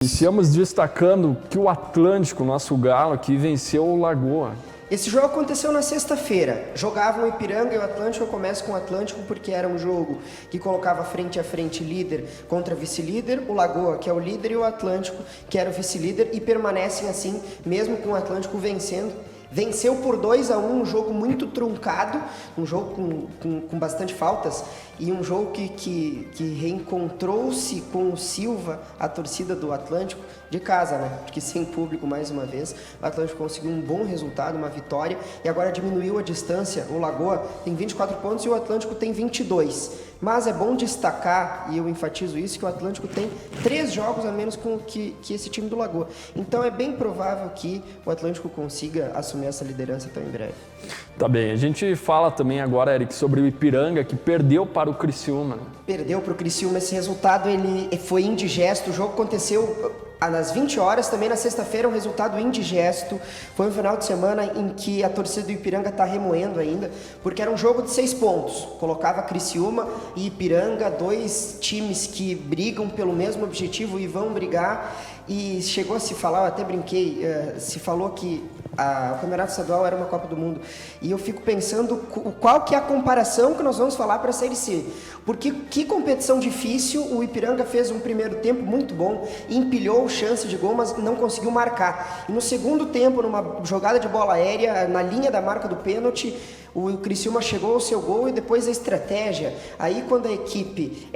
Iniciamos destacando que o Atlântico, nosso galo aqui, venceu o Lagoa. Esse jogo aconteceu na sexta-feira. Jogavam o Ipiranga e o Atlântico. Eu começo com o Atlântico porque era um jogo que colocava frente a frente líder contra vice-líder. O Lagoa, que é o líder, e o Atlântico, que era o vice-líder, e permanecem assim, mesmo com o Atlântico vencendo. Venceu por 2-1, um jogo muito truncado, um jogo com bastante faltas, e um jogo que reencontrou-se com o Silva, a torcida do Atlântico, de casa, né? Porque sem público, mais uma vez, o Atlântico conseguiu um bom resultado, uma vitória, e agora diminuiu a distância. O Lagoa tem 24 pontos e o Atlântico tem 22. Mas é bom destacar, e eu enfatizo isso, que o Atlântico tem 3 jogos a menos que esse time do Lagoa. Então é bem provável que o Atlântico consiga assumir essa liderança tão em breve. Tá bem, a gente fala também agora, Eric, sobre o Ipiranga, que perdeu para o Criciúma. Perdeu para o Criciúma, esse resultado ele foi indigesto. O jogo aconteceu às 20 horas, também na sexta-feira, um resultado indigesto. Foi um final de semana em que a torcida do Ipiranga está remoendo ainda, porque era um jogo de 6 pontos. Colocava Criciúma e Ipiranga, 2 times que brigam pelo mesmo objetivo e vão brigar. E chegou a se falar, eu até brinquei, se falou que o Campeonato Estadual era uma Copa do Mundo. E eu fico pensando qual que é a comparação que nós vamos falar para a Série C. Porque que competição difícil, o Ipiranga fez um primeiro tempo muito bom, empilhou chance de gol, mas não conseguiu marcar. E no segundo tempo, numa jogada de bola aérea, na linha da marca do pênalti, o Criciúma chegou ao seu gol e depois a estratégia. Aí quando a equipe,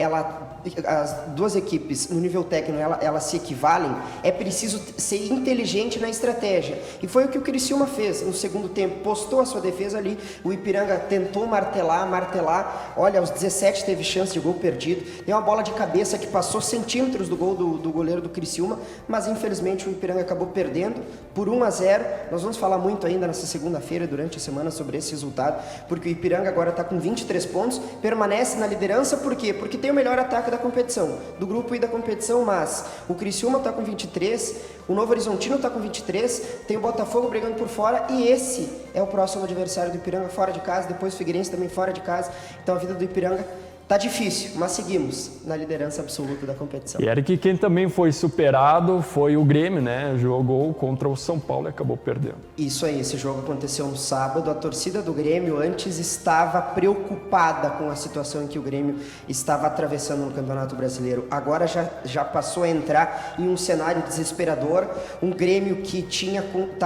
as duas equipes no nível técnico, elas se equivalem, é preciso ser inteligente na estratégia. E foi o que o Criciúma fez no segundo tempo, postou a sua defesa ali, o Ipiranga tentou martelar, olha, aos 17 teve chance de gol perdido, deu uma bola de cabeça que passou centímetros do gol do goleiro do Criciúma, mas infelizmente o Ipiranga acabou perdendo por 1-0. Nós vamos falar muito ainda nessa segunda-feira, durante a semana, sobre esse resultado, porque o Ipiranga agora está com 23 pontos, permanece na liderança. Por quê? Porque tem o melhor ataque da competição, do grupo e da competição, mas o Criciúma está com 23, o Novo Horizontino está com 23, tem o Botafogo brigando por fora, e esse é o próximo adversário do Ipiranga fora de casa, depois o Figueirense também fora de casa. Então a vida do Ipiranga tá difícil, mas seguimos na liderança absoluta da competição. E Eric, quem também foi superado foi o Grêmio, né? Jogou contra o São Paulo e acabou perdendo. Isso aí, esse jogo aconteceu no sábado. A torcida do Grêmio antes estava preocupada com a situação em que o Grêmio estava atravessando no Campeonato Brasileiro. Agora já passou a entrar em um cenário desesperador. Um Grêmio que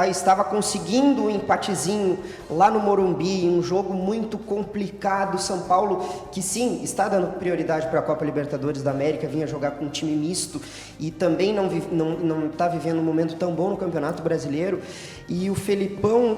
estava conseguindo um empatezinho lá no Morumbi, um jogo muito complicado. São Paulo, que sim, está dando prioridade para a Copa Libertadores da América, vinha jogar com um time misto e também não está vivendo um momento tão bom no Campeonato Brasileiro. E o Felipão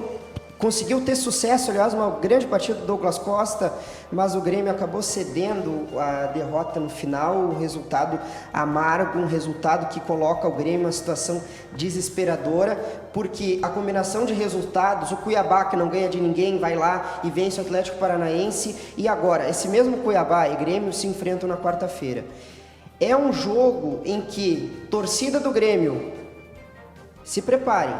conseguiu ter sucesso, aliás, uma grande partida do Douglas Costa, mas o Grêmio acabou cedendo a derrota no final, um resultado amargo, um resultado que coloca o Grêmio em uma situação desesperadora, porque a combinação de resultados, o Cuiabá, que não ganha de ninguém, vai lá e vence o Atlético Paranaense, e agora, esse mesmo Cuiabá e Grêmio se enfrentam na quarta-feira. É um jogo em que torcida do Grêmio, se preparem,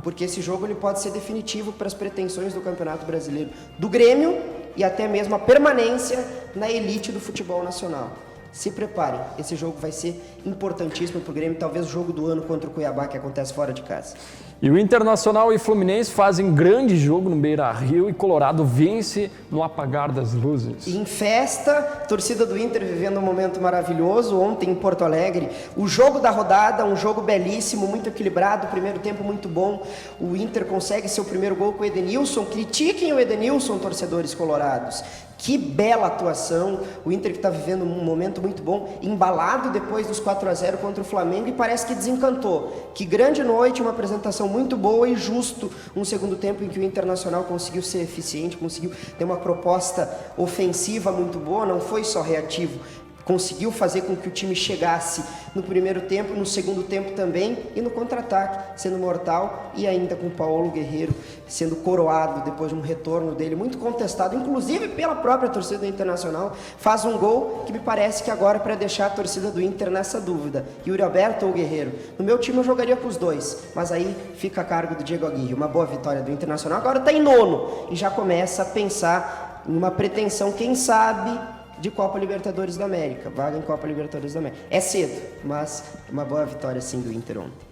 porque esse jogo ele pode ser definitivo para as pretensões do Campeonato Brasileiro do Grêmio e até mesmo a permanência na elite do futebol nacional. Se preparem, esse jogo vai ser importantíssimo para o Grêmio, talvez o jogo do ano contra o Cuiabá, que acontece fora de casa. E o Internacional e Fluminense fazem grande jogo no Beira-Rio e Colorado vence no apagar das luzes. Em festa, torcida do Inter vivendo um momento maravilhoso ontem em Porto Alegre. O jogo da rodada, um jogo belíssimo, muito equilibrado, primeiro tempo muito bom. O Inter consegue seu primeiro gol com o Edenilson. Critiquem o Edenilson, torcedores colorados. Que bela atuação, o Inter que está vivendo um momento muito bom, embalado depois dos 4-0 contra o Flamengo, e parece que desencantou. Que grande noite, uma apresentação muito boa e justo, um segundo tempo em que o Internacional conseguiu ser eficiente, conseguiu ter uma proposta ofensiva muito boa, não foi só reativo. Conseguiu fazer com que o time chegasse no primeiro tempo, no segundo tempo também, e no contra-ataque, sendo mortal, e ainda com o Paulo Guerreiro sendo coroado depois de um retorno dele muito contestado, inclusive pela própria torcida do Internacional. Faz um gol que me parece que agora é para deixar a torcida do Inter nessa dúvida, Yuri Alberto ou Guerreiro. No meu time eu jogaria com os dois, mas aí fica a cargo do Diego Aguirre. Uma boa vitória do Internacional, agora está em 9º e já começa a pensar em uma pretensão, quem sabe, de Copa Libertadores da América, vaga em Copa Libertadores da América. É cedo, mas uma boa vitória sim do Inter ontem.